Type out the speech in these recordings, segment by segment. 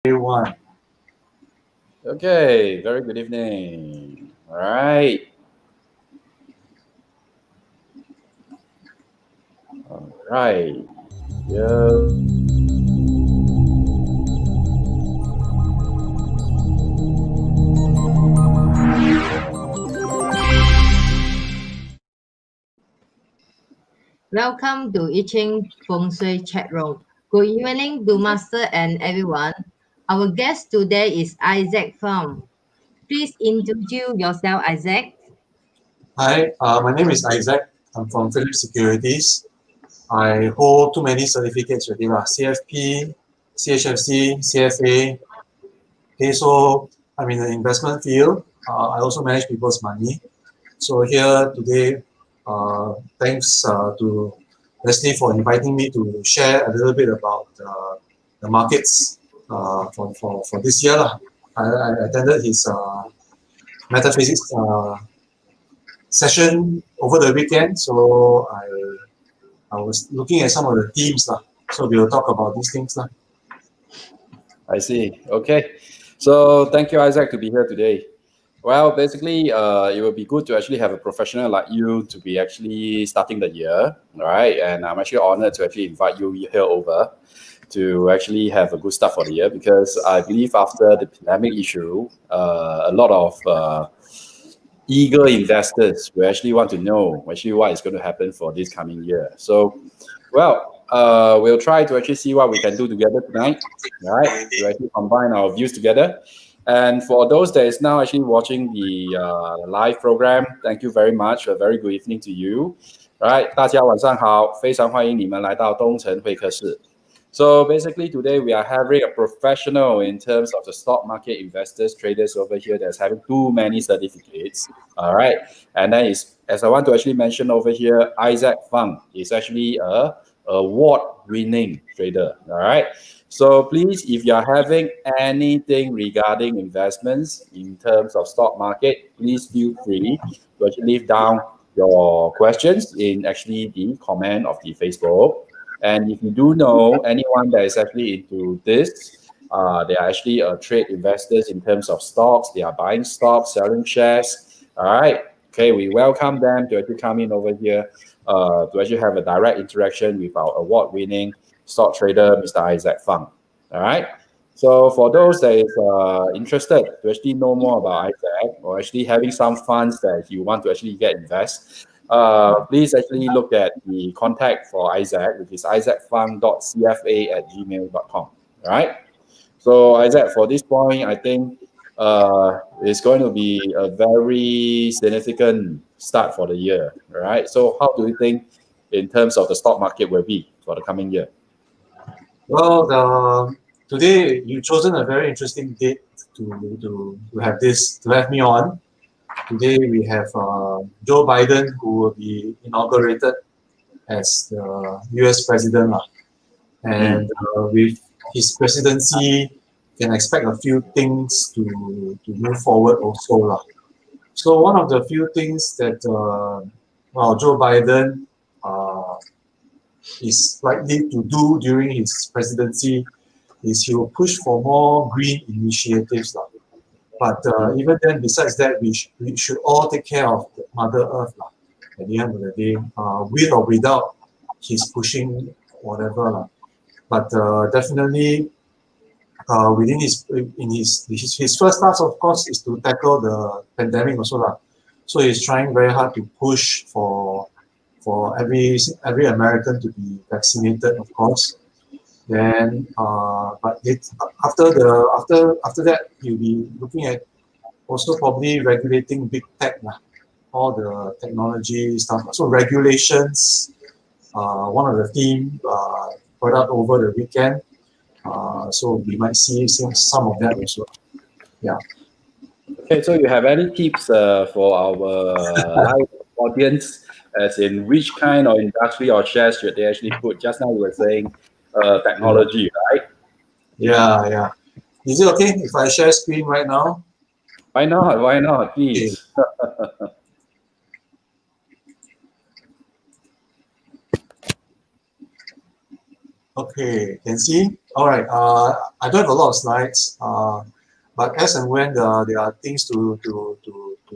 Everyone. Okay, very good evening. All right. All right. Yeah. Welcome to Chen Feng Shui chat room. Good evening to Master and everyone. Our guest today is Isaac Fang. Please introduce yourself, Isaac. Hi, my name is Isaac. I'm from Philips Securities. I hold too many certificates already, CFP, CHFC, CFA. Okay, so I'm in the investment field. I also manage people's money. So here today, thanks to Leslie for inviting me to share a little bit about the markets for this year. I attended his metaphysics session over the weekend, so I was looking at some of the themes. So we'll talk about these things. I see. Okay. So thank you, Isaac, to be here today. Well, basically, it will be good to actually have a professional like you to be actually starting the year, all right? And I'm actually honored to actually invite you here over to actually have a good start for the year because I believe after the pandemic issue, a lot of eager investors will actually want to know actually what is going to happen for this coming year. So, well, we'll try to actually see what we can do together tonight, right? To actually combine our views together. And for those that is now actually watching the live program, thank you very much. A very good evening to you. Right, 大家晚上好，非常欢迎你们来到东辰会客室。So basically today we are having a professional in terms of the stock market investors, traders over here that's having too many certificates. All right. And then as I want to actually mention over here, Isaac Fang is actually a award-winning trader. All right. So please, if you're having anything regarding investments in terms of stock market, please feel free to actually leave down your questions in actually the comment of the Facebook. And if you do know anyone that is actually into this, they are actually trade investors in terms of stocks. They are buying stocks, selling shares. All right. Okay, we welcome them to actually come in over here to actually have a direct interaction with our award-winning stock trader, Mr. Isaac Fang. All right. So for those that is interested to actually know more about Isaac or actually having some funds that you want to actually get invest, please actually look at the contact for Isaac, which is isaacfang.cfa@gmail.com. All right. So Isaac, for this point, I think it's going to be a very significant start for the year. All right. So how do you think in terms of the stock market will be for the coming year? Well, today you've chosen a very interesting date to have me on. Today we have Joe Biden, who will be inaugurated as the U.S. president, and with his presidency, can expect a few things to move forward also. So one of the few things that Joe Biden is likely to do during his presidency is he will push for more green initiatives. But even then, besides that, we should all take care of Mother Earth at the end of the day, with or without his pushing whatever. But definitely, within his first task, of course, is to tackle the pandemic also. So he's trying very hard to push for every American to be vaccinated, of course. Then, but after that, he'll be looking at also probably regulating big tech, all the technology stuff. So regulations, one of the themes brought up over the weekend. So we might see some of that also. Yeah. Okay, so you have any tips for our live audience, as in which kind of industry or shares should they actually put? Just now you were saying technology, right? Yeah. Is it okay if I share screen right now? Why not? Why not? Please. Okay, can see. All right. I don't have a lot of slides, but as and when there are things to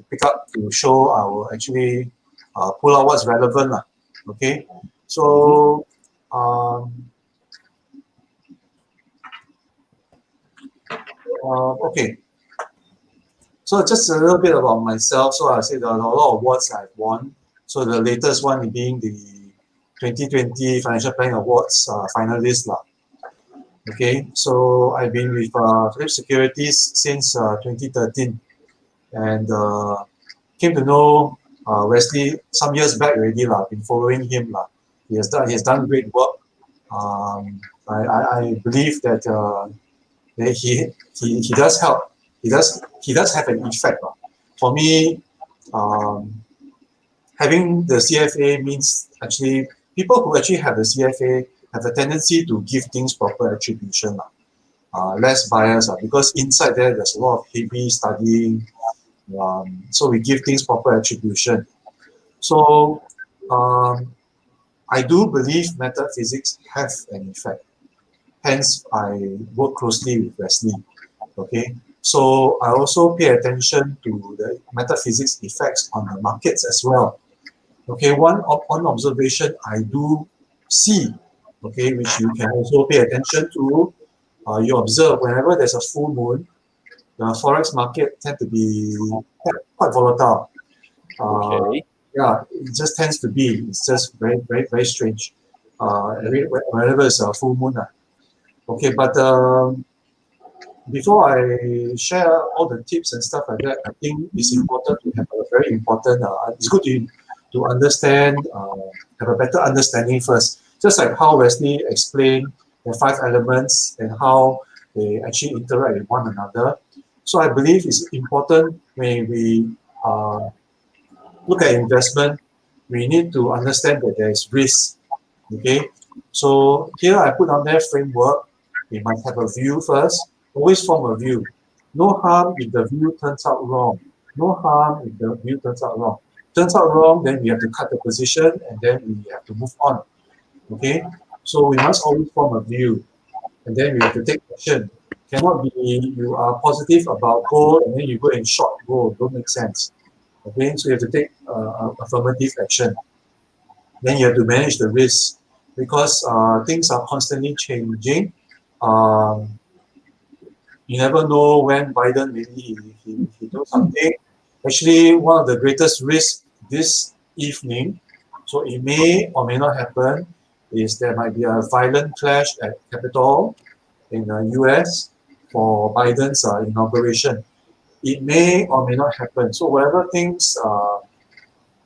pick up to show, I will actually pull out what's relevant, lah. Okay. So okay. So just a little bit about myself. So I said there are a lot of awards I've won. So the latest one being the 2020 Financial Planning Awards finalist, lah. Okay, so I've been with Philip Securities since 2013, and came to know Wesley some years back already, lah. Been following him, lah. He has done great work. I believe that he does help. He does have an effect, lah. For me, having the CFA means actually people who actually have the CFA have a tendency to give things proper attribution, less bias, because inside there's a lot of heavy studying, so we give things proper attribution. So I do believe method physics have an effect. Hence, I work closely with Wesley. Okay, so I also pay attention to the method physics effects on the markets as well. Okay, one observation I do see, okay, which you can also pay attention to. You observe whenever there's a full moon, the forex market tend to be quite volatile. Okay. Yeah, it just tends to be. It's just very, very, very strange. Whenever it's a full moon. Okay, but before I share all the tips and stuff like that, I think it's important to have a very important. It's good to understand, have a better understanding first. Just like how Wesley explained the 5 elements and how they actually interact with one another. So I believe it's important when we look at investment, we need to understand that there is risk. Okay, so here I put on their framework. We must have a view first. Always form a view. No harm if the view turns out wrong. No harm if the view turns out wrong. Turns out wrong, then we have to cut the position and then we have to move on. Okay, so we must always form a view, and then we have to take action. Cannot be you are positive about gold and then you go and short gold. Don't make sense. Okay, so you have to take affirmative action. Then you have to manage the risk because things are constantly changing. You never know when Biden maybe he does something. Actually, one of the greatest risks this evening, so it may or may not happen, is there might be a violent clash at Capitol in the US for Biden's inauguration. It may or may not happen. So whatever things,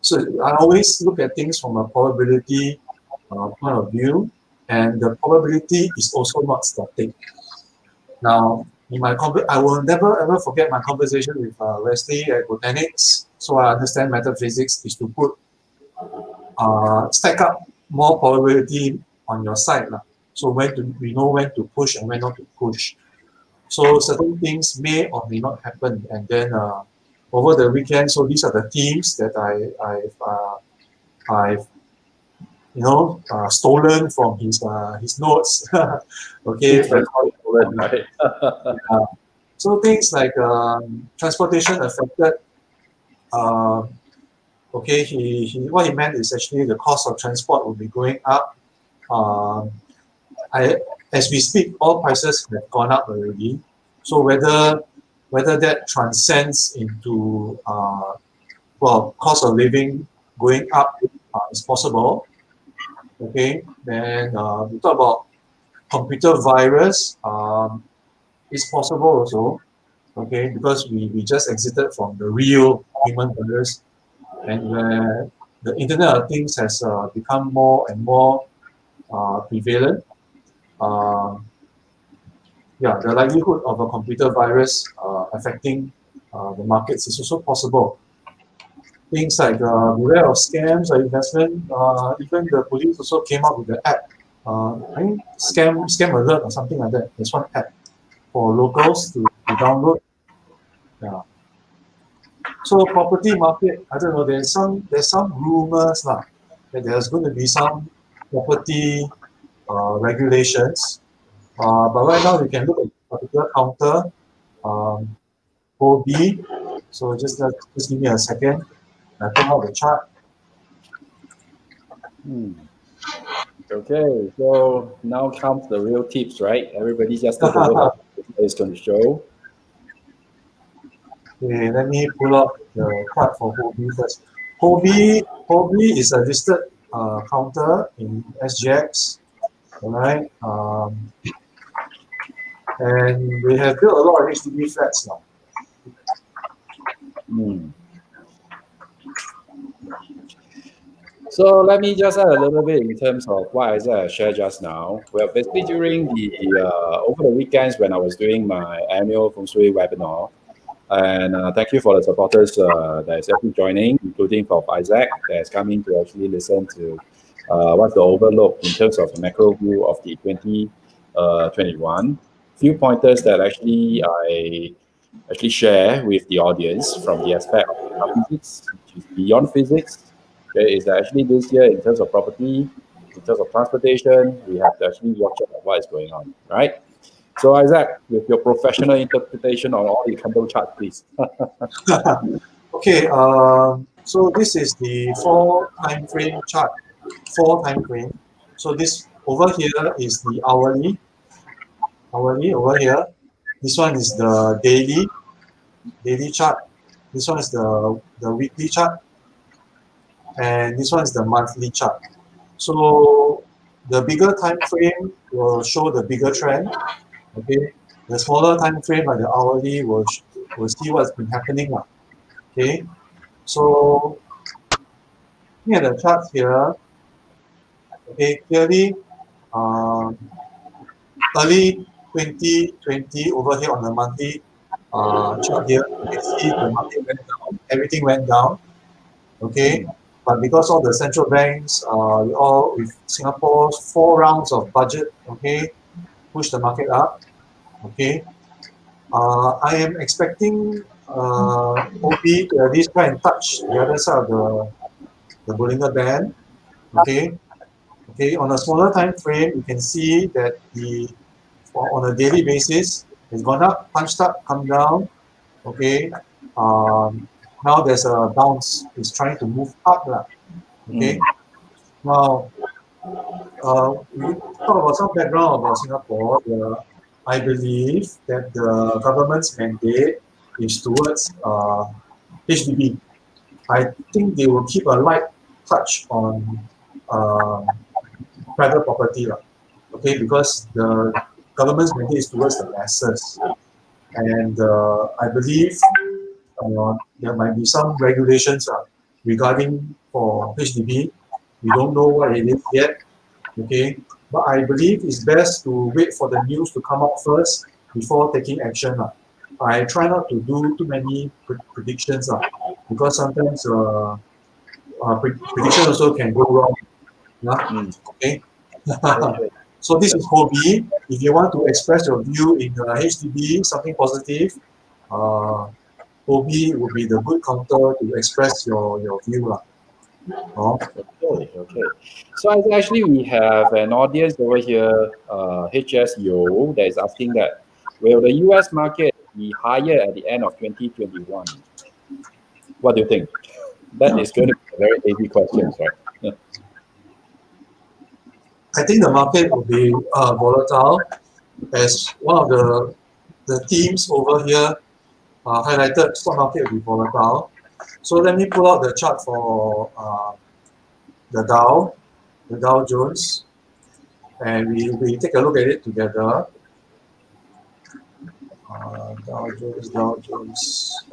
so I always look at things from a probability point of view, and the probability is also not static. Now, in my I will never ever forget my conversation with Wesley at Botanics. So I understand method physics is to put stack up more probability on your side, lah. So we know when to push and when not to push. So certain things may or may not happen, and then over the weekend. So these are the themes that I've stolen from his notes. Okay. So things like transportation affected. Okay, what he meant is actually the cost of transport will be going up. As we speak, all prices have gone up already. So whether that transcends into cost of living going up is possible. Okay, then we talk about computer virus. It's possible also. Okay, because we just exited from the real human virus, and where the Internet of Things has become more and more prevalent. The likelihood of a computer virus affecting the markets is also possible. Things like beware of scams or investment. Even the police also came up with the app. I think scam alert or something like that. There's one app for locals to download. Yeah. So property market, I don't know. There's some rumors that there's going to be some property regulations. But right now you can look at a particular counter, OB. So just give me a second. I pull out the chart. Okay, so now comes the real tips, right? Everybody just take over what is going to show. Okay, let me pull out the chart for Hobby first. Hobby is a listed counter in SGX, all right? And they have built a lot of HDB flats now. So let me just add a little bit in terms of what Isaac shared just now. Well, basically during the over the weekends when I was doing my annual Feng Shui webinar, and thank you for the supporters that is actually joining, including for Isaac that is coming to actually listen to what's the overlook in terms of the macro view of the 2021. Few pointers that actually I share with the audience from the aspect of physics, which is beyond physics. Okay, is that actually this year in terms of property, in terms of transportation, we have to actually watch out what is going on, right? So Isaac, with your professional interpretation on all the candle charts, please. Okay, so this is the 4 time frame chart. 4 time frame. So this over here is the hourly over here. This one is the daily chart. This one is the weekly chart, and this one is the monthly chart. So the bigger time frame will show the bigger trend. Okay, the smaller time frame like the hourly will see what's been happening. Okay, so here the charts here. Okay, clearly, early 2020 over here on the monthly chart here, you can see the market went down, everything went down. Okay, but because all the central banks, all with Singapore's 4 rounds of budget, okay, push the market up. Okay, I am expecting OB to at least try and touch the other side of the Bollinger Band. Okay, on a smaller time frame, you can see that on a daily basis, it's gone up, punched up, come down. Okay, now there's a bounce. It's trying to move up. Okay, now we talk about some background about Singapore. I believe that the government's mandate is towards HDB. I think they will keep a light touch on private property, okay, because the government's mandate is towards the masses, and I believe there might be some regulations regarding for HDB. We don't know what it is yet, okay, but I believe it's best to wait for the news to come out first before taking action. I try not to do too many predictions because sometimes prediction also can go wrong. Okay. So this is Hobby. If you want to express your view in HDB, something positive, Hobby would be the good counter to express your view. Okay. So actually we have an audience over here, HS Yo, that is asking that, will the US market be higher at the end of 2021? What do you think? That is going to be a very heavy question, right? I think the market will be volatile, as one of the themes over here highlighted. Stock market will be volatile. So let me pull out the chart for the Dow Jones, and we take a look at it together. Dow Jones.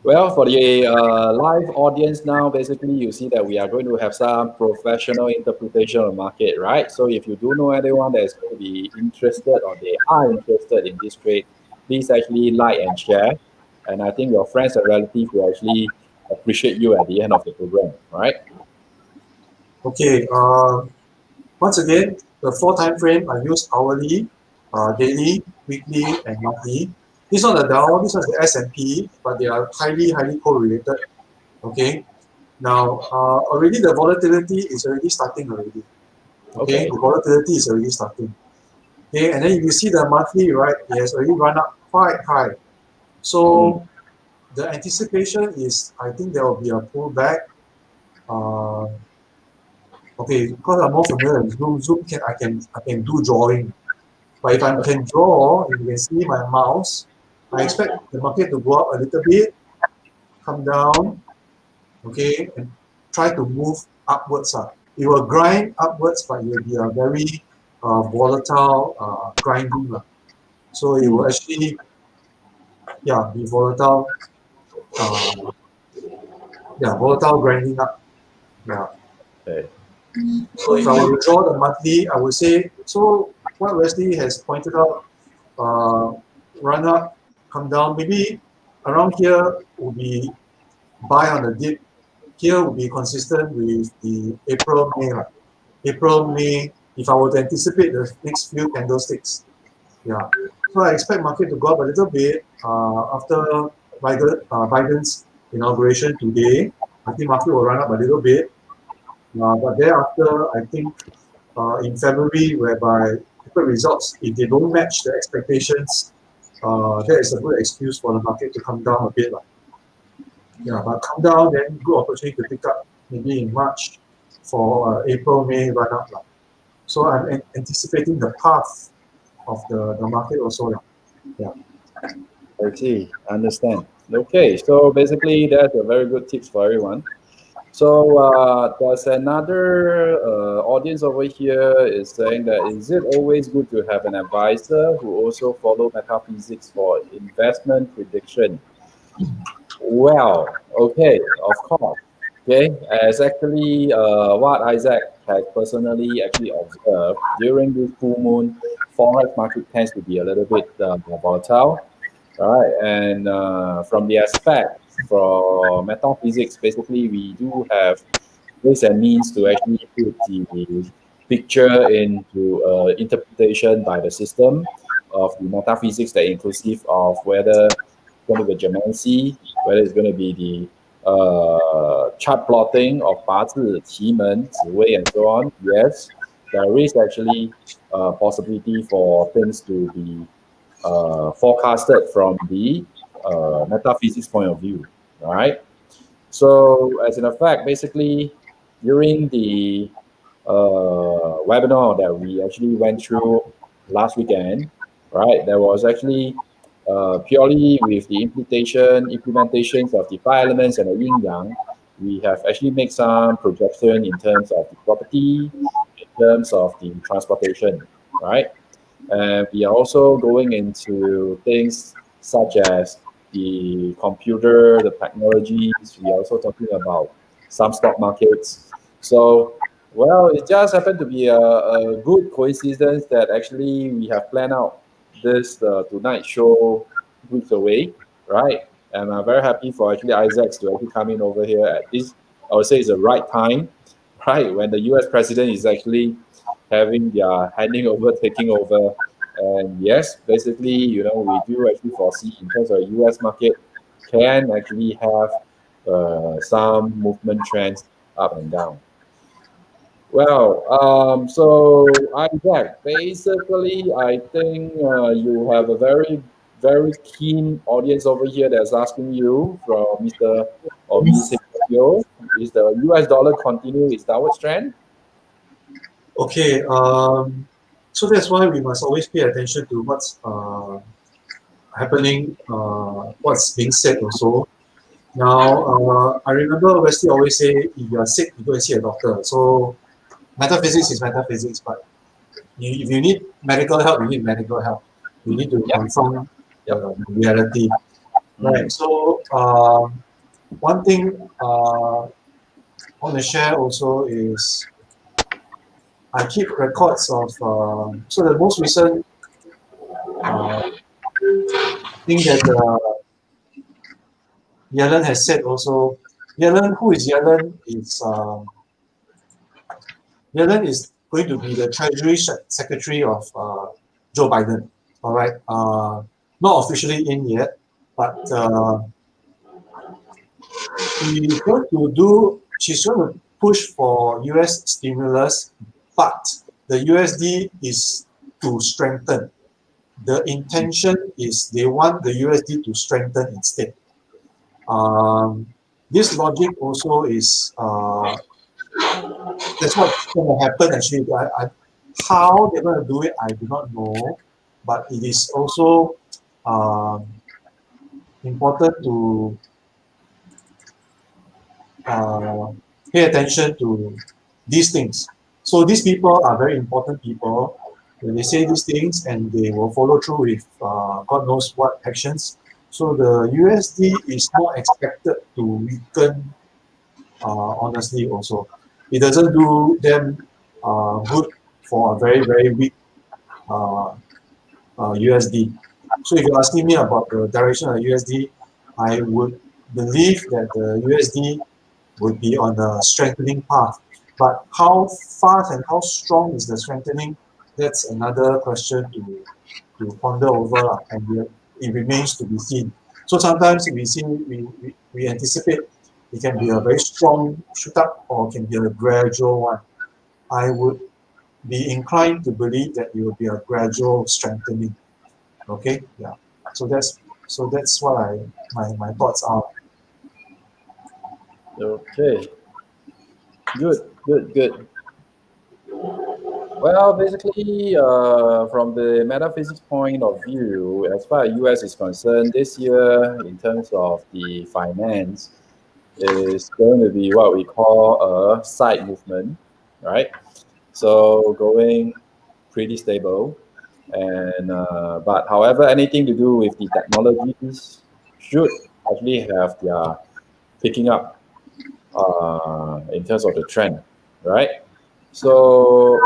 Well, for the live audience now, basically you see that we are going to have some professional interpretation of the market, right? So if you do know anyone that is going to be interested or they are interested in this trade, please actually like and share. And I think your friends and relatives will actually appreciate you at the end of the program, right? Okay. Once again, the 4 time frame I use hourly, daily, weekly, and monthly. This one the Dow, this one is the S&P, but they are highly correlated. Okay. Now, already the volatility is already starting already. Okay, the volatility is already starting. Okay, and then if you see the monthly, right, it has already run up quite high. So the anticipation is, I think there will be a pullback. Okay, because I'm more familiar with Zoom I can do drawing. But if I can draw, if you can see my mouse, I expect the market to go up a little bit, come down, okay, and try to move upwards. It will grind upwards, but it will be a very volatile grinding. So it will actually, yeah, be volatile. Volatile grinding up. Yeah. Okay. So if I were to draw the monthly, I would say, so what Wesley has pointed out, run up, come down, maybe around here will be buy on the dip. Here will be consistent with the April, May. April, May, if I were to anticipate the next few candlesticks. Yeah. So I expect market to go up a little bit after Biden's inauguration today. I think market will run up a little bit. But thereafter, I think in February, whereby corporate results, if they don't match the expectations, that is a good excuse for the market to come down a bit. Yeah, but come down, then good opportunity to pick up maybe in March for April, May run up. So I'm anticipating the path of the market also. Yeah. I see. Understand. Okay, so basically that's a very good tips for everyone. So there's another audience over here is saying that is it always good to have an advisor who also follow metaphysics for investment prediction? Well, okay, of course. Okay, as actually what Isaac has personally actually observed during this full moon, forex market tends to be a little bit more volatile. All right, and from the aspect for metaphysics, basically we do have ways and means to actually put the picture into interpretation by the system of the metaphysics that inclusive of whether it's going to be geomancy, whether it's going to be the chart plotting of 八字, 奇门, 紫微, and so on. Yes, there is actually a possibility for things to be forecasted from the metaphysics point of view. All right. So, as in effect, basically, during the webinar that we actually went through last weekend, right, there was actually purely with the implementations of the five elements and the yin yang, we have actually made some projection in terms of the property, in terms of the transportation, right? And we are also going into things such as the computer, the technologies. We are also talking about some stock markets. So, well, it just happened to be a good coincidence that actually we have planned out this tonight show weeks away, right? And I'm very happy for actually Isaac to actually come in over here at this, I would say it's the right time, right? When the US president is actually having their taking over. And yes, basically, we do actually foresee in terms of US market can actually have some movement trends up and down. Well, so Isaac, basically, I think you have a very, very keen audience over here that's asking you from Mr. or Mrs. Yo, is the US dollar continue its downward trend? Okay, so that's why we must always pay attention to what's happening, what's being said also. Now, I remember Wesley always say, if you are sick, you go and see a doctor. So metaphysics is metaphysics, but if you need medical help, you need medical help. You need to confirm the reality. Right, so one thing I want to share also is I keep records of, so the most recent thing that Yellen has said also. Yellen, who is Yellen? Yellen is going to be the Treasury Secretary of Joe Biden. All right, not officially in yet, but she's going to push for US stimulus, but the USD is to strengthen. The intention is they want the USD to strengthen instead. This logic also is that's what's going to happen actually. How they're going to do it, I do not know, but it is also important to pay attention to these things. So these people are very important people. When they say these things and they will follow through with God knows what actions. So the USD is not expected to weaken honestly also. It doesn't do them good for a very, very weak USD. So if you're asking me about the direction of USD, I would believe that the USD would be on a strengthening path. But how fast and how strong is the strengthening? That's another question to ponder over, and it remains to be seen. So sometimes we anticipate it can be a very strong shoot up or it can be a gradual one. I would be inclined to believe that it will be a gradual strengthening. Okay, yeah. So that's what my thoughts are. Okay. Good. Well, basically, from the metaphysics point of view, as far as US is concerned, this year, in terms of the finance, is going to be what we call a side movement, right? So going pretty stable, and but however, anything to do with the technologies should actually have their picking up in terms of the trend, right? So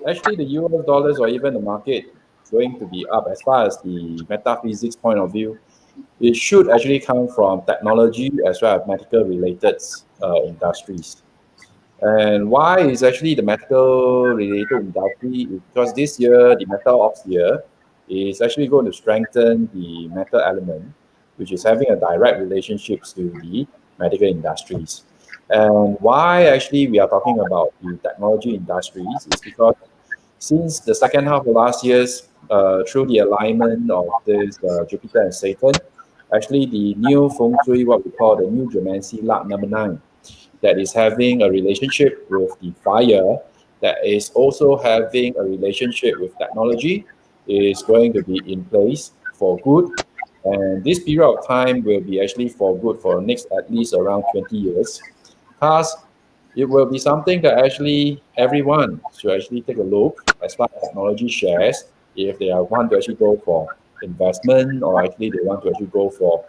actually the US dollars or even the market going to be up as far as the metaphysics point of view. It should actually come from technology as well as medical related industries. And why is actually the medical related industry? Because this year, the metal ops year is actually going to strengthen the metal element, which is having a direct relationship to the medical industries. And why actually we are talking about the technology industries is because since the second half of last year's, through the alignment of this Jupiter and Saturn, actually the new feng shui, what we call the new geomancy lot number 9, that is having a relationship with the fire, that is also having a relationship with technology, is going to be in place for good. And this period of time will be actually for good for next at least around 20 years. Thus, it will be something that actually everyone should actually take a look as far as technology shares, if they want to actually go for investment or actually they want to actually go for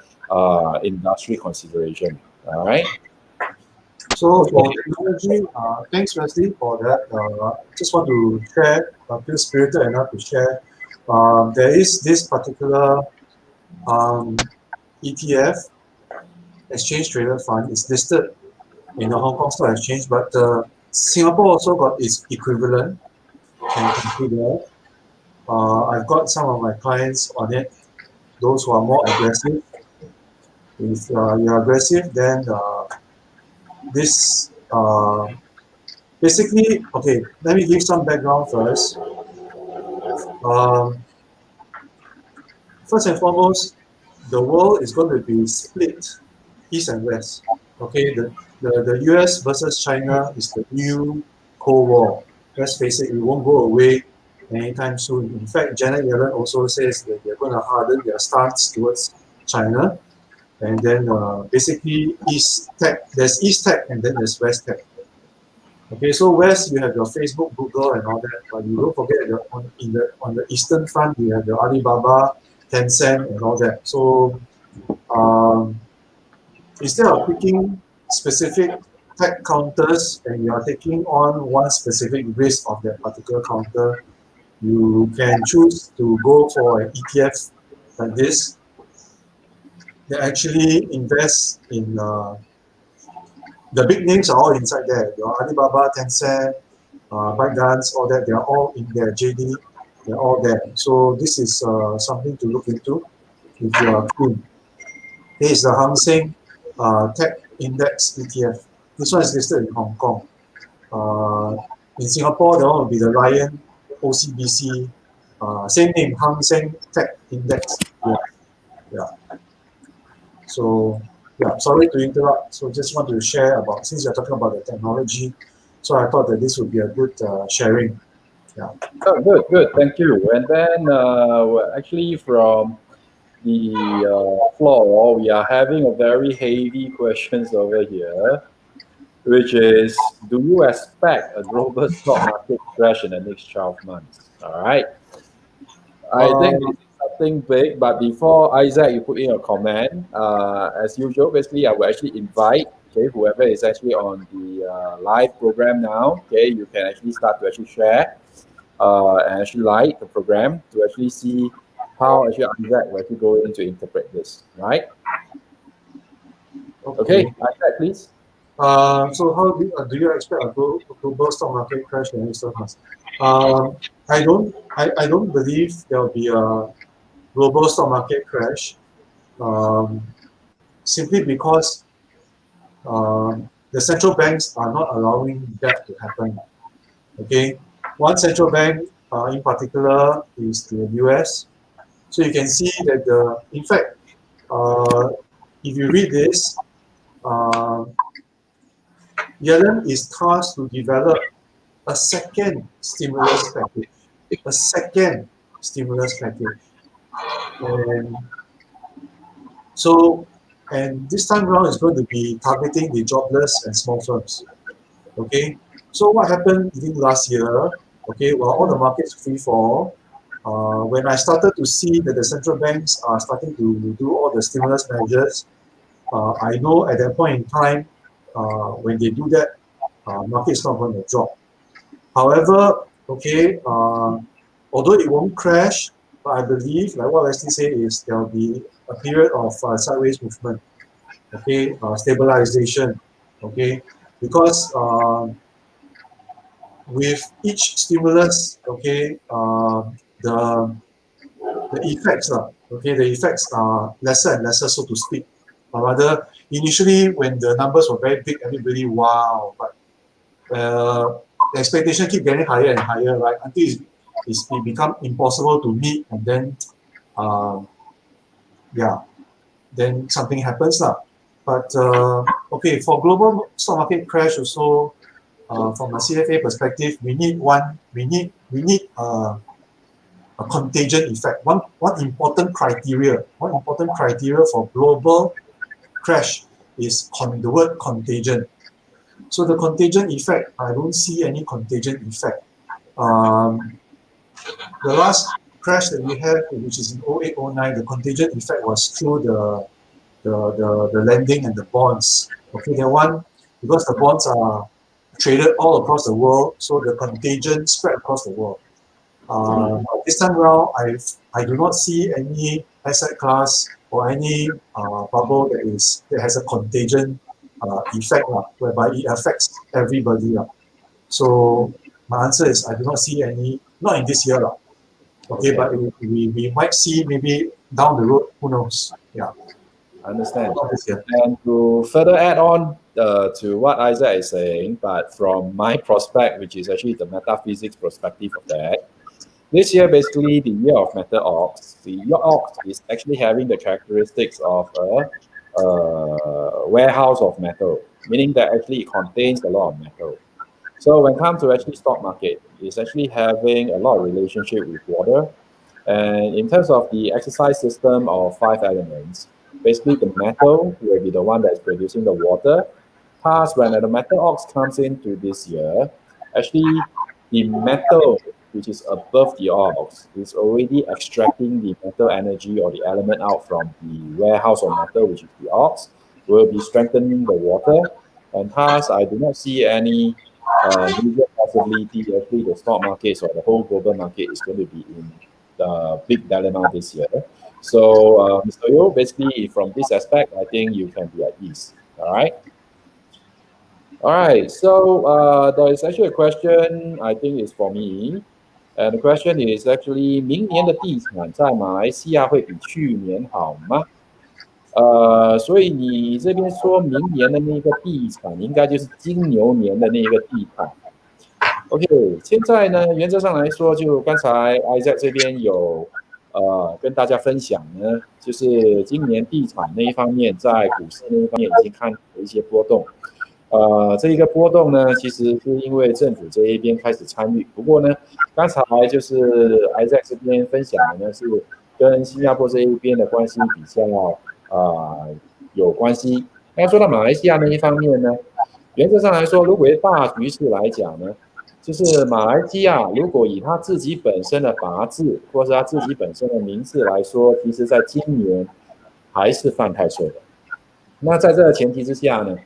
industry consideration. All right. So for technology, thanks Wesley for that. Just want to share, feel spirited enough to share. There is this particular ETF, exchange traded fund, is listed in the Hong Kong Stock Exchange, but Singapore also got its equivalent. Can consider. I've got some of my clients on it, those who are more aggressive. If you're aggressive, then this basically, okay, let me give some background first. First and foremost, the world is going to be split east and west. Okay, the US versus China is the new Cold War. Let's face it, it won't go away anytime soon. In fact, Janet Yellen also says that they're going to harden their stance towards China. And then basically East Tech, there's East Tech and then there's West Tech. Okay, so West you have your Facebook, Google, and all that, but you don't forget that on the Eastern front you have the Alibaba, Tencent, and all that. So instead of picking specific tech counters and you are taking on one specific risk of that particular counter, you can choose to go for an ETF like this that actually invests in the big names are all inside there. Your Alibaba, Tencent, ByteDance, all that, they're all in there. JD, they're all there. So this is something to look into if you are keen. This is the Hang Seng Tech Index ETF. This one is listed in Hong Kong. In Singapore, that one will be the Ryan OCBC, same name, Hang Seng Tech Index. Yeah. So, yeah, sorry to interrupt. So, just want to share about, since you're talking about the technology, so I thought that this would be a good sharing. Yeah. Oh, good. Thank you. And then actually from the floor, we are having a very heavy questions over here, which is, do you expect a global stock market crash in the next 12 months? All right. I think this is something big, but before Isaac, you put in a comment, as usual, basically, I will actually invite, okay, whoever is actually on the live program now, okay, you can actually start to actually share and actually like the program to actually see how actually Isaac will actually go in to interpret this, right? Okay, Isaac, please. So how do you expect a global stock market crash in the next 12 months? I don't believe there will be a global stock market crash, simply because the central banks are not allowing that to happen. Okay, one central bank in particular is the US. So you can see that in fact, if you read this, Yellen is tasked to develop a second stimulus package. And so, and this time around is going to be targeting the jobless and small firms. Okay, so what happened within last year? Okay, well, all the markets free fall. When I started to see that the central banks are starting to do all the stimulus measures, I know at that point in time, when they do that, market is not going to drop. However, okay, although it won't crash, but I believe, like what Leslie said, is there will be a period of sideways movement, okay, stabilization, okay, because with each stimulus, okay, the effects, okay, the effects are lesser and lesser, so to speak. Or rather, initially when the numbers were very big, everybody wow, but the expectation keep getting higher and higher, right? Until it become impossible to meet, and then then something happens lah. But okay, for global stock market crash also, from a CFA perspective, we need a contagion effect. One important criteria for global crash is the word contagion. So the contagion effect, I don't see any contagion effect. The last crash that we had, which is in 0809, the contagion effect was through the lending and the bonds. Okay, that one, because the bonds are traded all across the world, so the contagion spread across the world. This time around, I do not see any asset class or any bubble that has a contagion effect, whereby it affects everybody. So my answer is I do not see any, not in this year. Okay, but we might see maybe down the road, who knows? Yeah. I understand. And to further add on to what Isaac is saying, but from my prospect, which is actually the metaphysics perspective of that, this year, basically, the year of metal ox. The year ox is actually having the characteristics of a warehouse of metal, meaning that actually it contains a lot of metal. So when it comes to actually stock market, it's actually having a lot of relationship with water. And in terms of the exercise system of 5 elements, basically the metal will be the one that's producing the water. Thus, when the metal ox comes into this year, actually the metal which is above the ox is already extracting the metal energy or the element out from the warehouse of metal, which is the ox, will be strengthening the water. And thus, I do not see any major possibility actually the stock markets or the whole global market is going to be in the big dilemma this year. So, Mr. Yo, basically from this aspect, I think you can be at ease. All right. All right. So there is actually a question. I think it's for me. And the question is actually 明年的地产在马来西亚会比去年好吗？所以你这边说明年的那个地产，应该就是金牛年的那个地产。OK， 现在呢，原则上来说，就刚才 Isaac 这边有跟大家分享呢，就是今年地产那一方面，在股市那一方面已经看有一些波动。这一个波动呢，其实是因为政府这一边开始参与。不过呢，刚才就是 Isaac 这边分享的呢，是跟新加坡这一边的关系比较有关系。那说到马来西亚那一方面呢，原则上来说，如果大局势来讲呢，就是马来西亚如果以他自己本身的法治，或是他自己本身的名字来说，其实在今年还是犯太岁的。那在这个前提之下呢，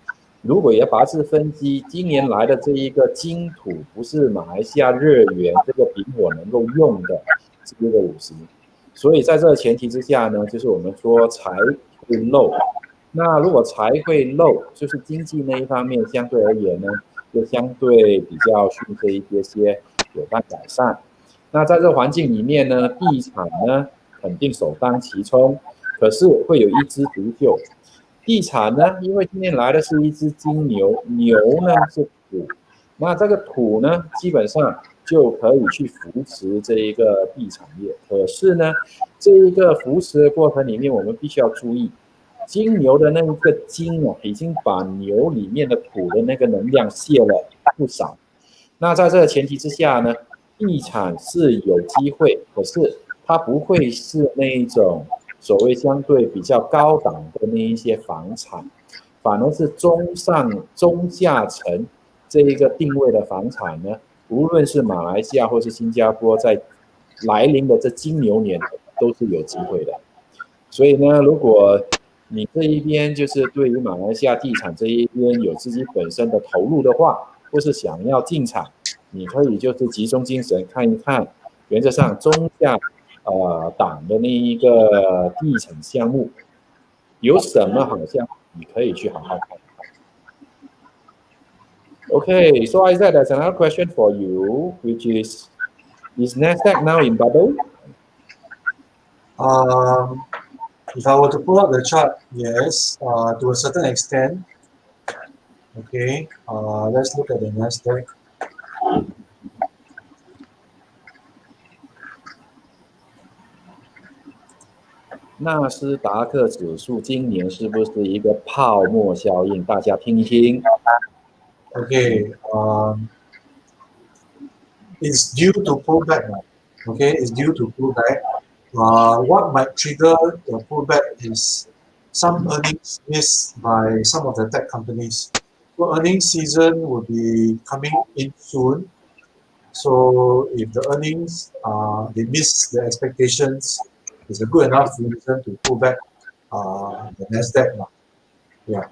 如果也八字分析，今年来的这一个金土不是马来西亚日元这个丙火能够用的这个50，所以在这个前提之下呢，就是我们说财会漏。那如果财会漏，就是经济那一方面相对而言呢，就相对比较逊色一些，有待改善。那在这个环境里面呢，地产呢肯定首当其冲，可是会有一枝独秀。地产呢，因为今天来的是一只金牛，牛呢是土，那这个土呢，基本上就可以去扶持这一个地产业。可是呢，这一个扶持的过程里面，我们必须要注意，金牛的那一个金啊，已经把牛里面的土的那个能量泄了不少。那在这个前提之下呢，地产是有机会，可是它不会是那一种所谓相对比较高档的那一些房产，反而是中下层这一个定位的房产呢，无论是马来西亚或是新加坡，在来临的这金牛年都是有机会的。所以呢，如果你这一边就是对于马来西亚地产这一边有自己本身的投入的话，或是想要进场，你可以就是集中精神看一看，原则上中下档的那一个地产项目有什么好项目，你可以去好好看。Okay, so Isaac, there's another question for you, which is Nasdaq now in bubble? If I were to pull out the chart, yes, to a certain extent. Okay, let's look at the Nasdaq. 纳斯达克指数今年是不是一个泡沫效应？大家听一听。Okay, it's due to pull back now. Okay, it's due to pull back. What might trigger the pullback is some earnings missed by some of the tech companies. So earnings season will be coming in soon. So if the earnings they miss the expectations, it's a good enough reason to pull back the Nasdaq now. Yeah.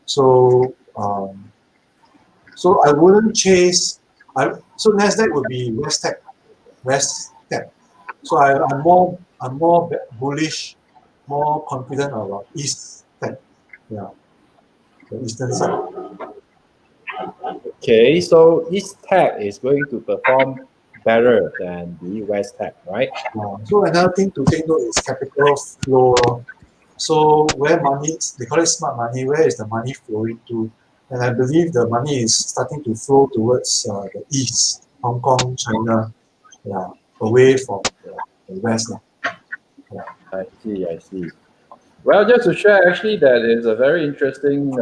So so I wouldn't chase. So Nasdaq would be West Tech. So I'm more bullish, more confident about East Tech. Yeah, the eastern side. Okay, so East Tech is going to perform better than the West Tech, right? So another thing to take note is capital flow. So where money, they call it smart money, where is the money flowing to? And I believe the money is starting to flow towards the east, Hong Kong, China, yeah, away from the west. Yeah. I see. Well, just to share, actually, that is a very interesting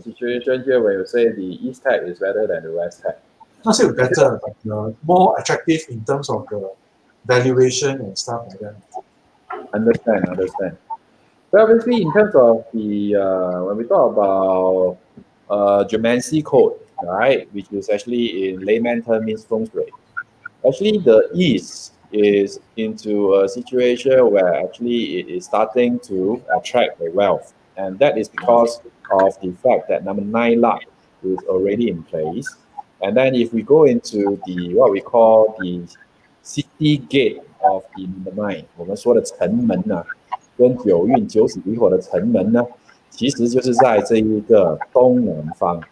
situation here where you say the East Tech is better than the West Tech. Not say better, but more attractive in terms of the valuation and stuff like that. Understand. Well, obviously, in terms of the when we talk about Geomancy code, right, which is actually in layman term means feng shui. Actually, the East is into a situation where actually it is starting to attract the wealth, and that is because of the fact that number 9 luck is already in place. And then if we go into the what we call the city gate of the number 9， 我们说的城门呢，跟九运九死一火的城门呢，其实就是在这一个东南方。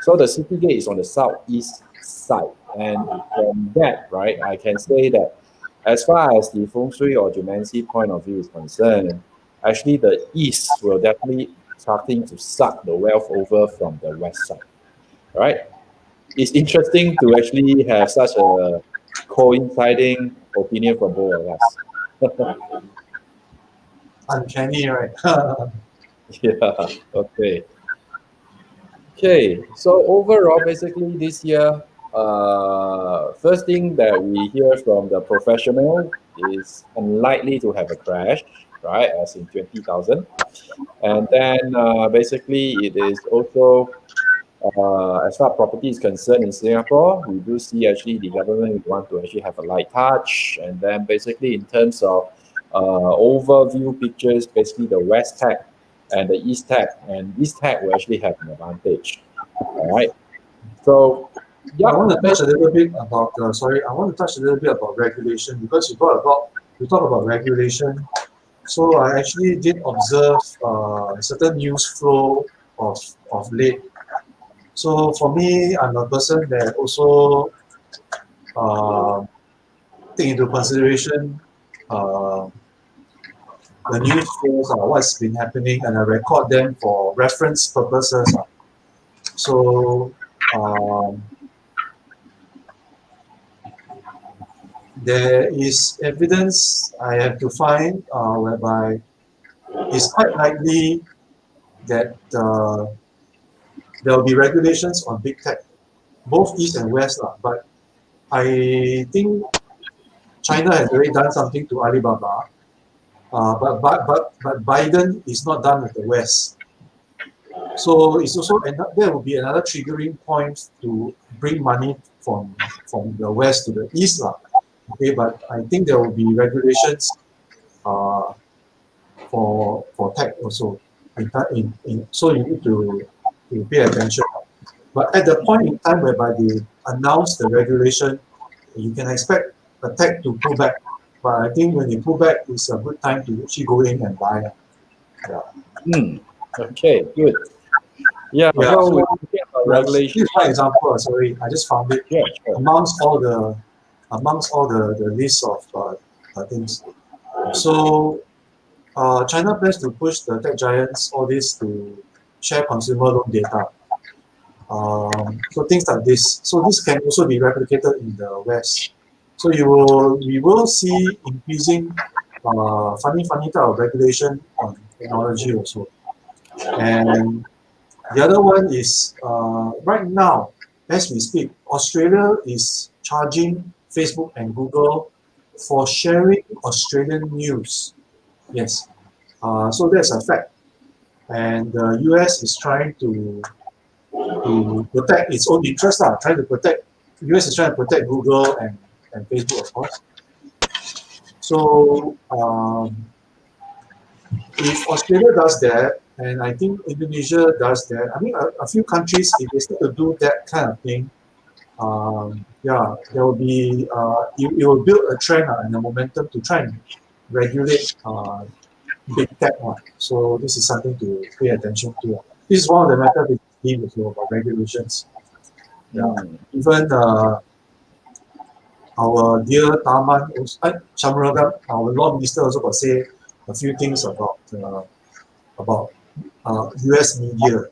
So the city gate is on the southeast side, and from that, right, I can say that as far as the feng shui or geomancy point of view is concerned, actually the east will definitely starting to suck the wealth over from the west side, right? it's interesting to actually have such a coinciding opinion from both of us. Uncanny, right? Yeah, okay. Okay, so overall, basically this year, first thing that we hear from the professional is unlikely to have a crash, right, as in 20,000. And then basically it is also, as far as property is concerned in Singapore, we do see actually the government would want to actually have a light touch. And then basically in terms of overview pictures, basically the West Tech and the East Tech and East Tech will actually have an advantage. All right. So yeah, I want to touch a little bit about I want to touch a little bit about regulation, because you talk about regulation. So I actually did observe certain news flow of late. So for me, I'm a person that also take into consideration the news flows, what's been happening, and I record them for reference purposes. So there is evidence I have to find whereby it's quite likely that there will be regulations on big tech, both East and West. But I think China has already done something to Alibaba. But Biden is not done with the West. So it's also there will be another triggering point to bring money from the West to the East. Okay, but I think there will be regulations for tech also. So you need to pay attention. But at the point in time whereby they announce the regulation, you can expect the tech to pull back. But I think when they pull back, it's a good time to actually go in and buy. Yeah. Okay, good. Yeah, Yeah, so so we're looking at regulation. here's one example. Sorry, I just found it. Yeah, sure. Amongst all the list of things. So China plans to push the tech giants all this to share consumer loan data. So things like this. So this can also be replicated in the West. So we will see increasing funny type of regulation on technology also. And the other one is right now, as we speak, Australia is charging Facebook and Google for sharing Australian news. Yes. So that's a fact. And the US is trying to protect its own interests. US is trying to protect Google and Facebook, of course. So if Australia does that, and I think Indonesia does that, I mean, a few countries, if they start to do that kind of thing, there will be, it will build a trend and a momentum to try and regulate big tech. So this is something to pay attention to. This is one of the matters we also about regulations. Yeah. Even our dear Taman, Shamuragan, our law minister, also got say a few things about US media.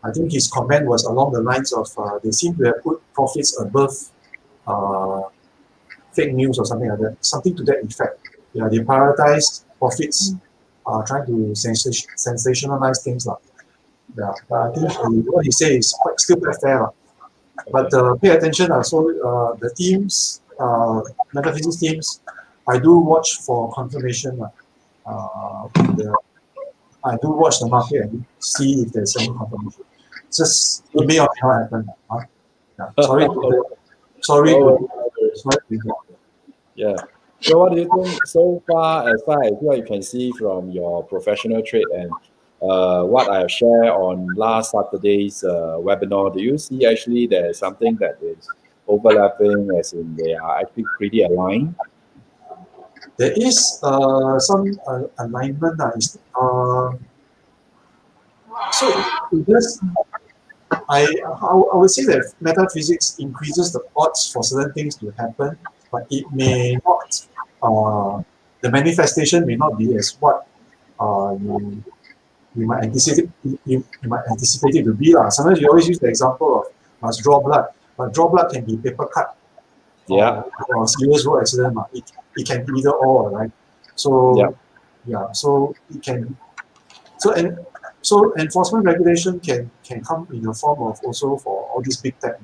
I think his comment was along the lines of they seem to have put profits above fake news or something like that, something to that effect. Yeah, they prioritize profits, trying to sensationalize things. Yeah, but I think what he says is still quite fair. But pay attention. So the teams, metaphysics teams, I do watch for confirmation. I do watch the market and see if there's any confirmation. Just it may or may not happen. Yeah. Sorry. Yeah. So what do you think so far as what you can see from your professional trade and what I have shared on last Saturday's webinar? Do you see actually there's something that is overlapping, as in they are actually pretty aligned? There is some alignment. So this, I would say that metaphysics increases the odds for certain things to happen, but it may not. The manifestation may not be as what you might anticipate. You might anticipate it to be. Sometimes you always use the example of must draw blood. But draw blood can be paper cut. Yeah. Or serious road accident. It can be either or, right? So so it can. So enforcement regulation can come in the form of also for all these big tech.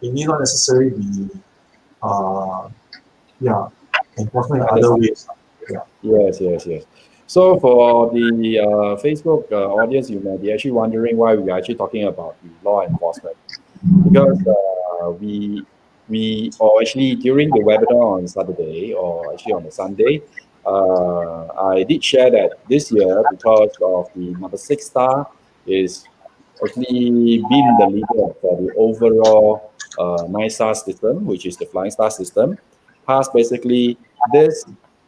It need not necessarily be enforcement in other ways. Yes. So for the Facebook audience, you may be actually wondering why we are actually talking about the law enforcement, because we or actually during the webinar on Saturday or actually on the Sunday, I did share that this year, because of the number 6 star is actually been the leader for the overall 9-star system, which is the flying star system, has basically this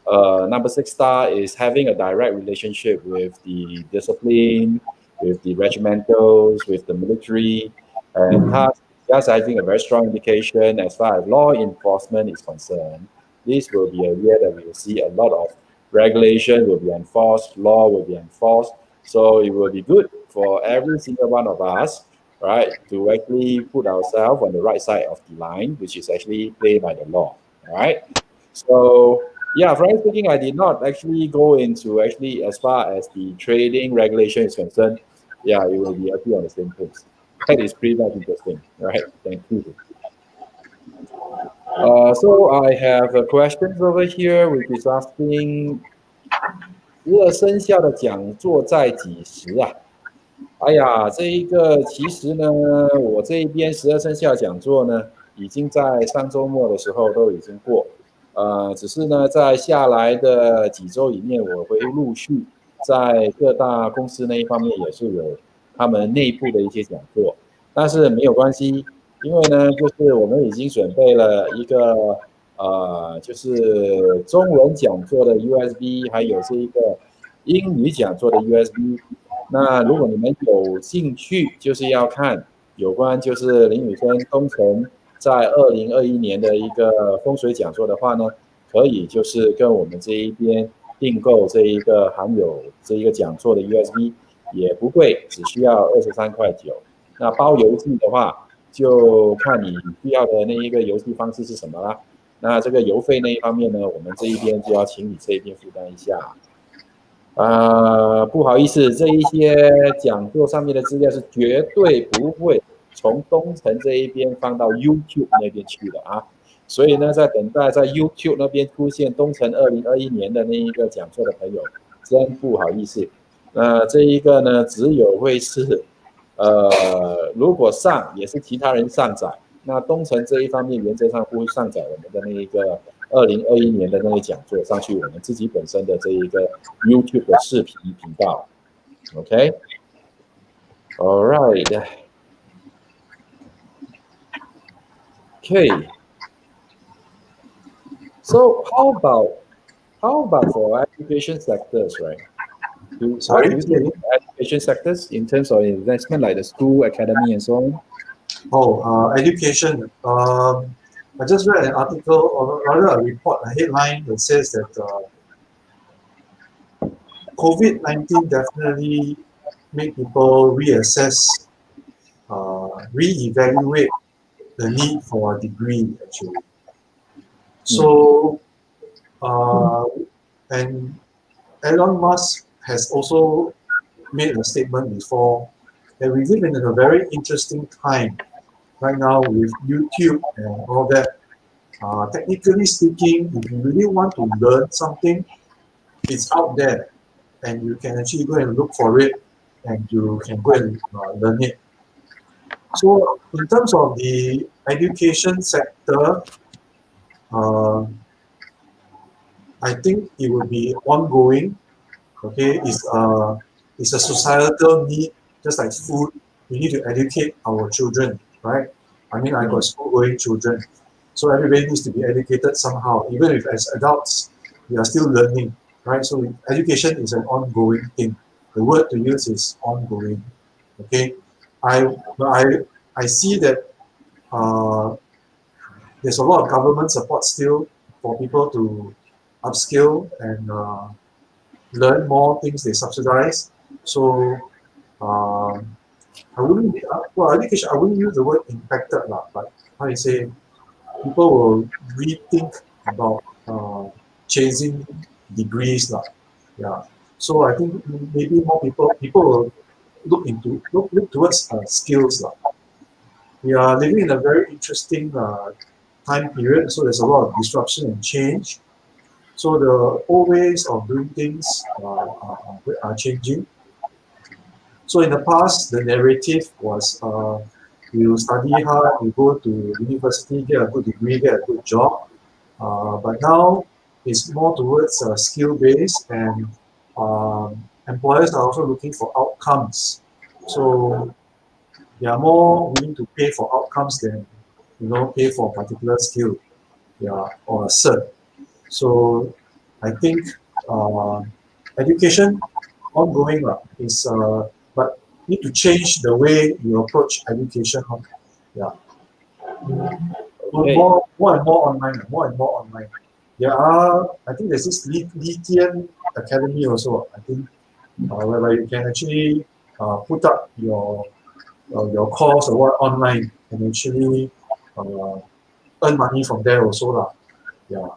number 6 star is having a direct relationship with the discipline, with the regimentals, with the military, and thus just having a very strong indication as far as law enforcement is concerned. This will be a year that we will see a lot of regulation will be enforced, law will be enforced. So it will be good for every single one of us, right, to actually put ourselves on the right side of the line, which is actually played by the law, all right? So yeah, frankly speaking, I did not actually go into actually as far as the trading regulation is concerned. Yeah, it will be actually on the same page. That is pretty much interesting, right? Thank you. So I have a question over here, which is asking 12生肖的讲座在几时啊？哎呀，这一个其实呢，我这一边12生肖讲座呢，已经在上周末的时候都已经过，只是呢，在下来的几周里面，我会陆续在各大公司那一方面也是有他们内部的一些讲座，但是没有关系，因为呢，就是我们已经准备了一个就是中文讲座的 USB， 还有这一个英语讲座的 USB。那如果你们有兴趣，就是要看有关就是林宇生东辰在2021年的一个风水讲座的话呢，可以就是跟我们这一边订购这一个含有这一个讲座的 USB， 也不贵，只需要23.9块。那包邮寄的话，就看你需要的那一个邮寄方式是什么啦。那这个邮费那一方面呢，我们这一边就要请你这一边负担一下。不好意思，这一些讲座上面的资料是绝对不会从东城这一边放到 YouTube 那边去的啊。所以呢，在等待在 YouTube 那边出现东城2021年的那一个讲座的朋友，真不好意思。那这一个呢，只有会是如果上也是其他人上载，那东城这一方面原则上不会上载我们的那一个2021年的那个讲座上去我们自己本身的这一个 YouTube 的视频频道。OK， all right， okay. So how about for education sectors, right? Sorry? Education sectors in terms of investment like the school, academy, and so on? Education. I just read an article, or rather a report, a headline that says that COVID-19 definitely made people reassess, reevaluate the need for a degree, actually. So, and Elon Musk has also made a statement before that we live in a very interesting time right now with YouTube and all that. Technically speaking, if you really want to learn something, it's out there and you can actually go and look for it and you can go and learn it. So in terms of the education sector, I think it will be ongoing. Okay, it's a societal need, just like food. We need to educate our children, right? I mean, I got school-going children, so everybody needs to be educated somehow. Even if as adults, we are still learning, right? So education is an ongoing thing. The word to use is ongoing. Okay, I see that there's a lot of government support still for people to upskill and learn more things they subsidize. So I wouldn't, well, education, I wouldn't use the word impacted, but how you say, people will rethink about chasing degrees. Yeah. So I think maybe more people will look towards skills. We are living in a very interesting time period, so there's a lot of disruption and change. So the old ways of doing things are changing. So in the past, the narrative was you study hard, you go to university, get a good degree, get a good job. But now it's more towards skill-based, and employers are also looking for outcomes. So they are more willing to pay for outcomes than pay for a particular skill, yeah, or a cert. So I think education ongoing is but need to change the way you approach education. Yeah. Okay. More and more online, more and more online. I think there's this Lithium Academy also, I think, whereby you can actually put up your course or what online and actually earn money from there also. Yeah.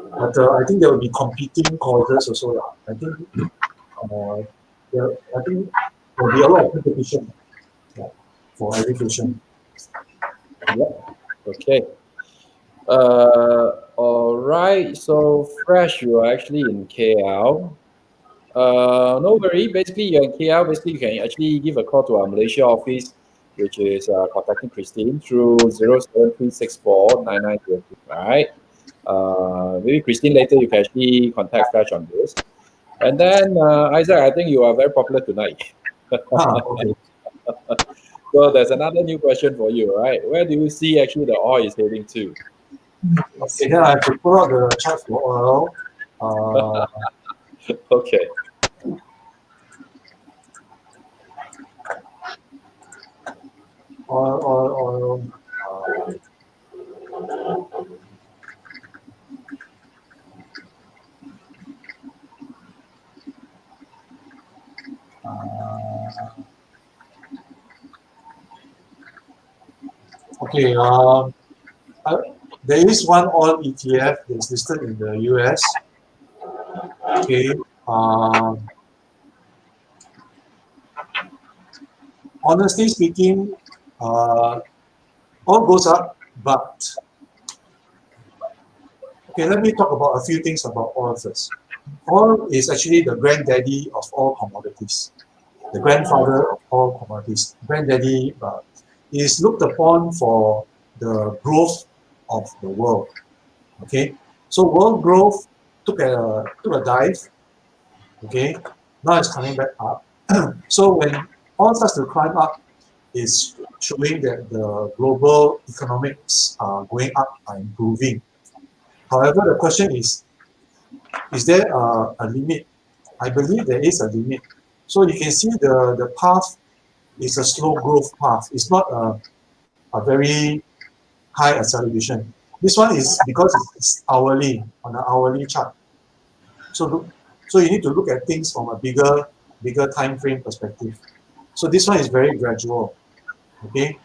But I think there will be competing courses also. I think I think there will be a lot of competition for education. Yeah. Okay. All right. So Fresh, you are actually in KL. No worry. Basically, you're in KL. Basically, you can actually give a call to our Malaysia office, which is contacting Christine through 073649902. All right. Maybe Christine later you can actually contact Fresh on this. And then Isaac, I think you are very popular tonight. Okay. So there's another new question for you, right? Where do you see actually the oil is heading to? Okay, then I have to pull out the chart for oil. Okay. Oil. Okay. There is one oil ETF that's listed in the US. Okay. Honestly speaking, oil goes up, but okay, let me talk about a few things about oil first. Oil is actually the granddaddy of all commodities, the grandfather of all commodities. Granddaddy is looked upon for the growth of the world. Okay, so world growth took a dive. Okay, now it's coming back up. So when oil starts to climb up, it's showing that the global economics are going up, are improving. However, the question is there a limit? I believe there is a limit. So you can see the path is a slow growth path. It's not a very high acceleration. This one is because it's hourly, on an hourly chart. So you need to look at things from a bigger time frame perspective. So this one is very gradual. Okay,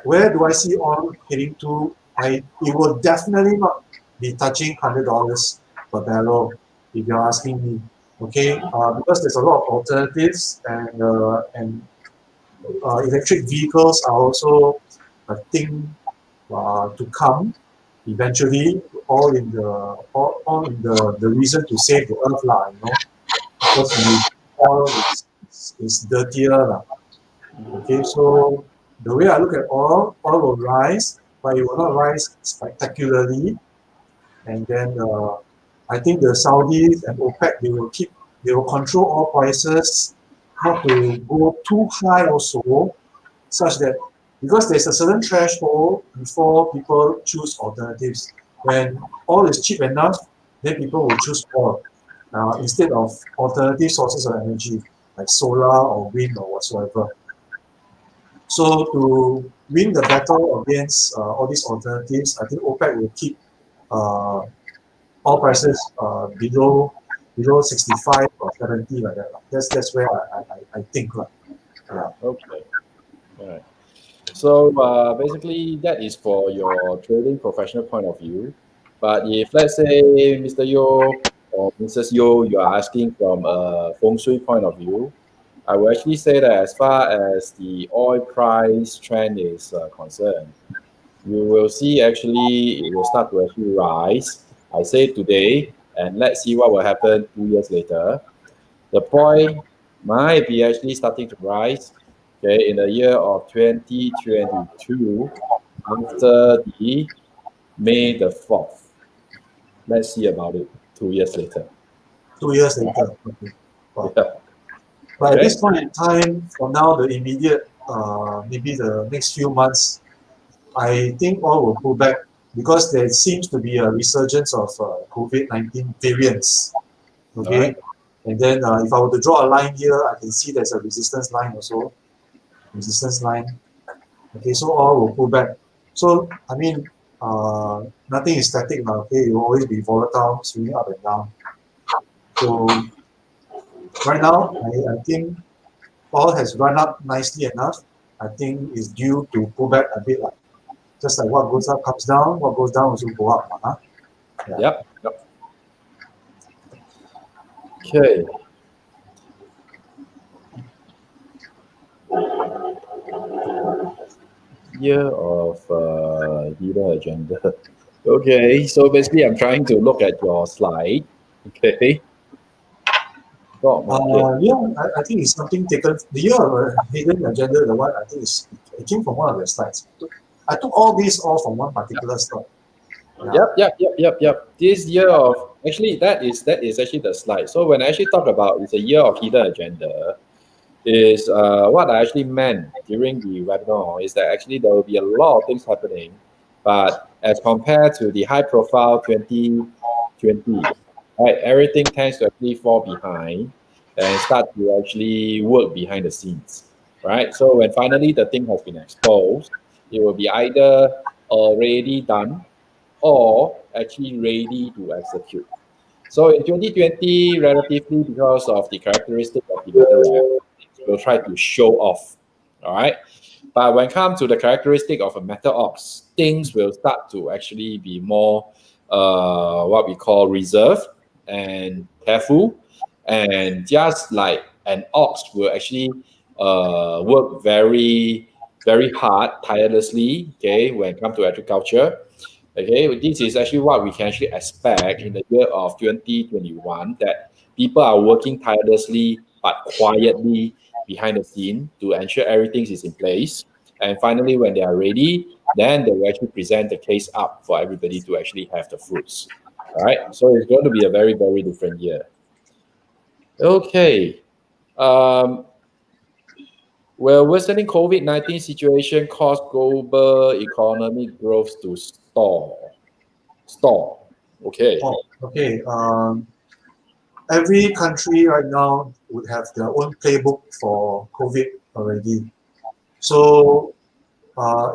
where do I see oil heading to? It will definitely not be touching $100 per barrel, if you're asking me. Okay, because there's a lot of alternatives, and electric vehicles are also a thing to come eventually. All in the reason to save the earth, because oil is dirtier. Okay, so the way I look at oil will rise, but it will not rise spectacularly. And then I think the Saudis and OPEC, they will control oil prices not to go too high also, such that because there's a certain threshold before people choose alternatives. When oil is cheap enough, then people will choose oil instead of alternative sources of energy like solar or wind or whatsoever. So to win the battle against all these alternatives, I think OPEC will keep oil prices below 65 or 70 like that. That's where I think. Okay. All right. So basically, that is for your trading professional point of view. But if let's say Mr. Yo or Mrs. Yo, you are asking from a feng shui point of view, I will actually say that as far as the oil price trend is concerned, you will see actually it will start to actually rise. I say today, and let's see what will happen 2 years later. The point might be actually starting to rise, okay, in the year of 2022 after the May the 4th. Let's see about it 2 years later. 2 years later. Okay. Wow. Yeah. But at Okay. this point in time, for now, the immediate, maybe the next few months, I think all will pull back because there seems to be a resurgence of COVID-19 variants. Okay. Alright. And then if I were to draw a line here, I can see there's a resistance line also. Resistance line. Okay, so all will pull back. So, I mean, nothing is static now. Okay, it will always be volatile, swinging up and down. So, right now, I think all has run up nicely enough. I think it's due to pull back a bit. Just like what goes up comes down, what goes down also go up. Huh? Yeah. Yep. Okay. Year of hidden agenda. Okay, so basically I'm trying to look at your slide. Okay. Stock market. Yeah, I think it's something taken. The year of hidden agenda, the one I think it came from one of the slides. I took all these all from one particular stock. Yep. This year of actually that is actually the slide. So when I actually talk about it's a year of hidden agenda, is what I actually meant during the webinar is that actually there will be a lot of things happening, but as compared to the high profile 2020, right, everything tends to actually fall behind and start to actually work behind the scenes, right? So when finally the thing has been exposed, it will be either already done or actually ready to execute. So in 2020, relatively because of the characteristic of the metal will try to show off, all right? But when it comes to the characteristic of a metal ox, things will start to actually be more what we call reserved and careful. And just like an ox will actually work very, very hard, tirelessly, okay, when it comes to agriculture. Okay, this is actually what we can actually expect in the year of 2021, that people are working tirelessly but quietly behind the scene to ensure everything is in place. And finally, when they are ready, then they will actually present the case up for everybody to actually have the fruits. All right, so it's going to be a very, very different year. Okay. Well, worsening COVID-19 situation caused global economic growth to stall. Okay. Oh, okay. Every country right now would have their own playbook for COVID already. So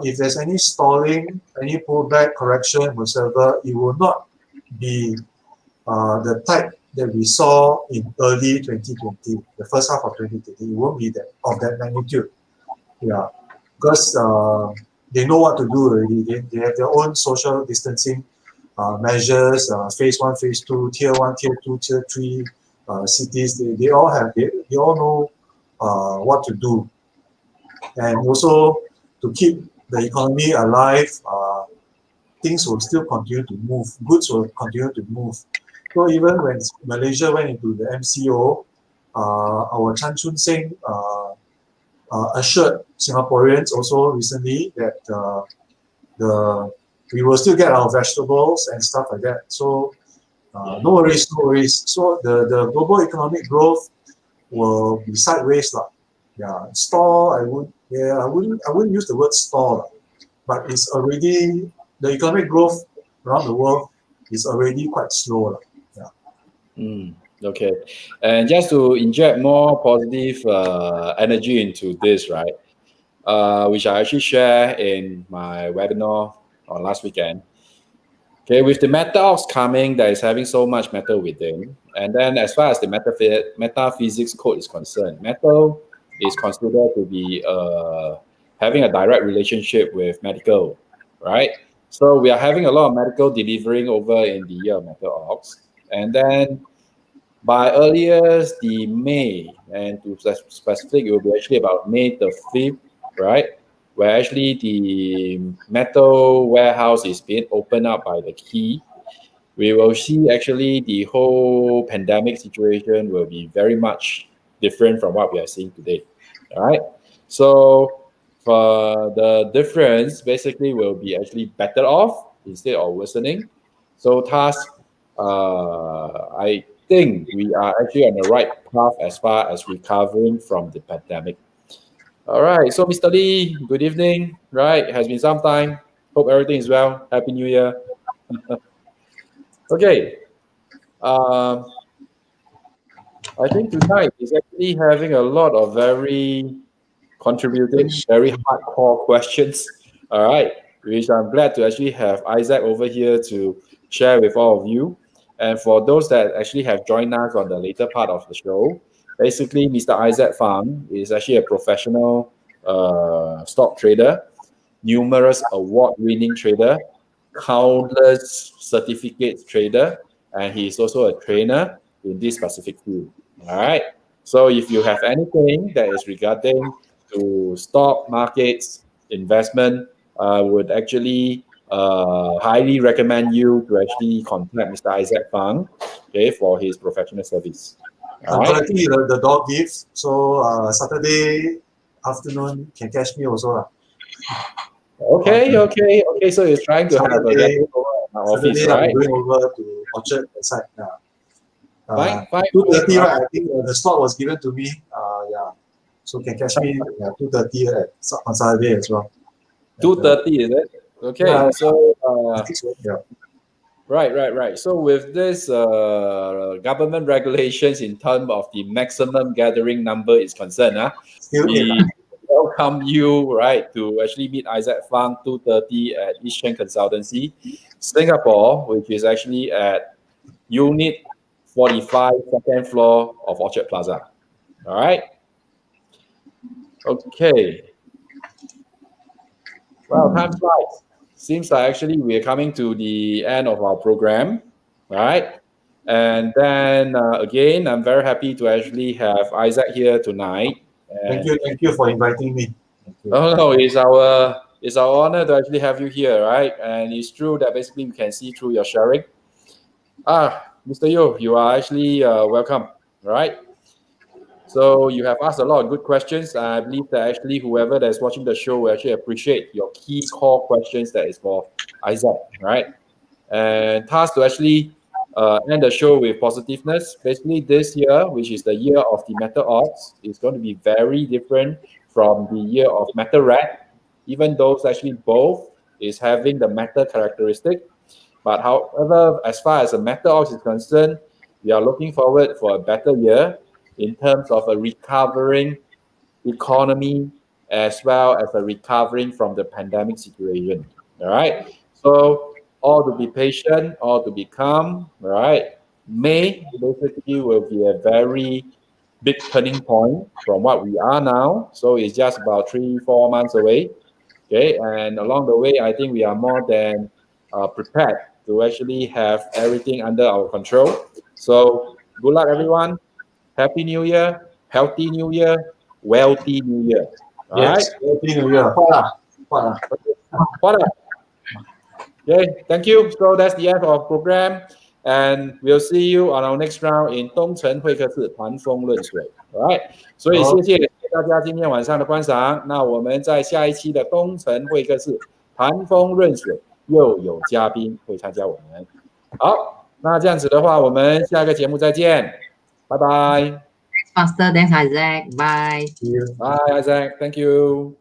if there's any stalling, any pullback, correction, whatsoever, it will not be the type that we saw in early 2020, the first half of 2020. It won't be that of that magnitude. Yeah, because they know what to do already. They have their own social distancing measures, phase 1, phase 2, tier 1, tier 2, tier 3 cities. They all know what to do. And also to keep the economy alive, things will still continue to move. Goods will continue to move. So even when Malaysia went into the MCO, our Chan Chun Sing assured Singaporeans also recently that we will still get our vegetables and stuff like that. So no worries. So the global economic growth will be sideways lah. Yeah, stall. I wouldn't use the word stall, but it's already the economic growth around the world is already quite slow. Yeah. Okay, and just to inject more positive energy into this, right? Which I actually share in my webinar on last weekend. Okay, with the metals coming, that is having so much metal within, and then as far as the metaphysics code is concerned, metal is considered to be having a direct relationship with medical, right? So we are having a lot of medical delivering over in the year of Metal Ox. And then by earliest the May, and to specific, it will be actually about May the 5th, right? Where actually the metal warehouse is being opened up by the key. We will see actually the whole pandemic situation will be very much different from what we are seeing today. All right. So for the difference, basically will be actually better off instead of worsening. So thus, I think we are actually on the right path as far as recovering from the pandemic. All right. So Mr. Lee, good evening. Right. It has been some time. Hope everything is well. Happy New Year. Okay. I think tonight is actually having a lot of very contributing, very hardcore questions. All right, which I'm glad to actually have Isaac over here to share with all of you. And for those that actually have joined us on the later part of the show, basically, Mr. Isaac Fang is actually a professional stock trader, numerous award-winning trader, countless certificates trader, and he is also a trainer in this specific field. All right. So if you have anything that is regarding to stock markets, investment, I would actually highly recommend you to actually contact Mr. Isaac Fang, okay, for his professional service. I'm collecting the dog gifts, so Saturday afternoon can catch me also. Okay. So he's trying to Saturday, have a office, Saturday right? I'm going over to Orchard side. Fine. 2:30, right? I think the slot was given to me. Yeah, so can catch me 2:30 on Saturday as well. 2:30, is it? Okay. Yeah, so yeah. Right. So with this government regulations in terms of the maximum gathering number is concerned, we welcome you, right, to actually meet Isaac Fang 2:30 at Chen Consultancy, Singapore, which is actually at Unit 45, second floor of Orchard Plaza. All right. Okay. Well, time flies. Seems like actually we are coming to the end of our program, right? And then again, I'm very happy to actually have Isaac here tonight. Thank you for inviting me. Oh no, it's our honor to actually have you here, right? And it's true that basically we can see through your sharing. Mr. Yo, you are actually welcome, right? So you have asked a lot of good questions. I believe that actually whoever that's watching the show will actually appreciate your key core questions that is for Isaac, right? And tasked to actually end the show with positiveness. Basically, this year, which is the year of the Metal Ox, is going to be very different from the year of Metal Rat, even though actually both is having the metal characteristic. But however, as far as the Metal Ox is concerned, we are looking forward for a better year in terms of a recovering economy as well as a recovering from the pandemic situation. All right. So all to be patient, all to be calm. All right. May basically will be a very big turning point from what we are now. So it's just about 3-4 months away. Okay. And along the way, I think we are more than prepared to actually have everything under our control. So good luck, everyone. Happy New Year, healthy New Year, wealthy New Year. All yes, right? Happy New Year. Okay, thank you. So that's the end of our program. And we'll see you on our next round in 东辰会客室谈风论水。All right. 所以谢谢大家今天晚上的观赏。那我们在下一期的东辰会客室谈风论水又有嘉宾会参加我们。好，那这样子的话，我们下一个节目再见。拜拜。Thanks, Pastor. Thanks, Isaac. Bye. Bye, Isaac. Thank you.